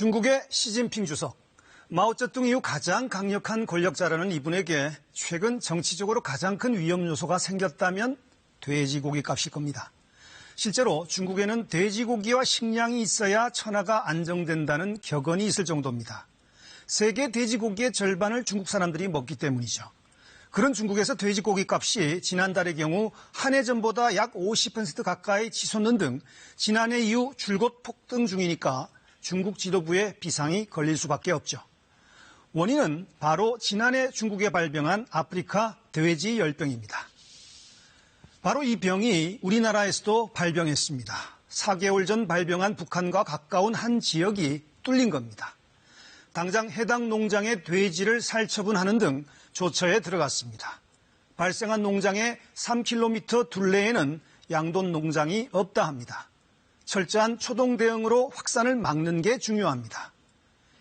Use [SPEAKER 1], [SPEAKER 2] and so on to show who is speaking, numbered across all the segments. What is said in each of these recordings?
[SPEAKER 1] 중국의 시진핑 주석, 마오쩌둥 이후 가장 강력한 권력자라는 이분에게 최근 정치적으로 가장 큰 위험 요소가 생겼다면 돼지고기 값일 겁니다. 실제로 중국에는 돼지고기와 식량이 있어야 천하가 안정된다는 격언이 있을 정도입니다. 세계 돼지고기의 절반을 중국 사람들이 먹기 때문이죠. 그런 중국에서 돼지고기 값이 지난달의 경우 한 해 전보다 약 50% 가까이 치솟는 등 지난해 이후 줄곧 폭등 중이니까 중국 지도부에 비상이 걸릴 수밖에 없죠. 원인은 바로 지난해 중국에 발병한 아프리카 돼지 열병입니다. 바로 이 병이 우리나라에서도 발병했습니다. 4개월 전 발병한 북한과 가까운 한 지역이 뚫린 겁니다. 당장 해당 농장의 돼지를 살처분하는 등 조처에 들어갔습니다. 발생한 농장의 3km 둘레에는 양돈 농장이 없다 합니다. 철저한 초동 대응으로 확산을 막는 게 중요합니다.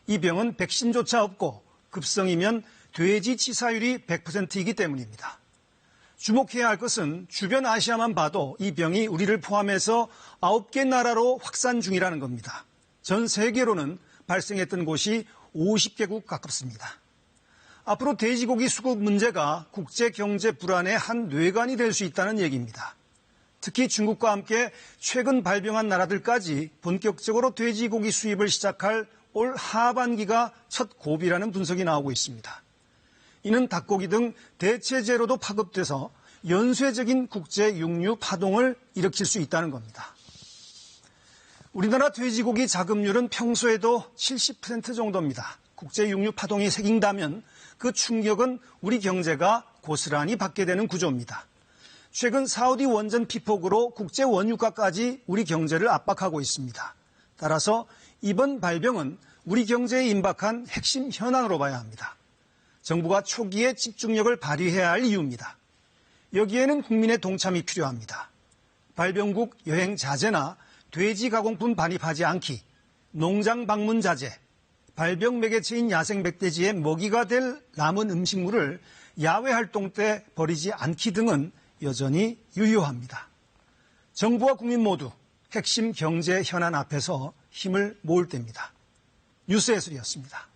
[SPEAKER 1] 이 병은 백신조차 없고 급성이면 돼지 치사율이 100%이기 때문입니다. 주목해야 할 것은 주변 아시아만 봐도 이 병이 우리를 포함해서 9개 나라로 확산 중이라는 겁니다. 전 세계로는 발생했던 곳이 50개국 가깝습니다. 앞으로 돼지고기 수급 문제가 국제 경제 불안의 한 뇌관이 될 수 있다는 얘기입니다. 특히 중국과 함께 최근 발병한 나라들까지 본격적으로 돼지고기 수입을 시작할 올 하반기가 첫 고비라는 분석이 나오고 있습니다. 이는 닭고기 등 대체재료도 파급돼서 연쇄적인 국제 육류 파동을 일으킬 수 있다는 겁니다. 우리나라 돼지고기 자급률은 평소에도 70% 정도입니다. 국제 육류 파동이 생긴다면 그 충격은 우리 경제가 고스란히 받게 되는 구조입니다. 최근 사우디 원전 피폭으로 국제 원유가까지 우리 경제를 압박하고 있습니다. 따라서 이번 발병은 우리 경제에 임박한 핵심 현안으로 봐야 합니다. 정부가 초기에 집중력을 발휘해야 할 이유입니다. 여기에는 국민의 동참이 필요합니다. 발병국 여행 자제나 돼지 가공품 반입하지 않기, 농장 방문 자제, 발병 매개체인 야생 멧돼지의 먹이가 될 남은 음식물을 야외 활동 때 버리지 않기 등은 여전히 유효합니다. 정부와 국민 모두 핵심 경제 현안 앞에서 힘을 모을 때입니다. 뉴스 예술이었습니다.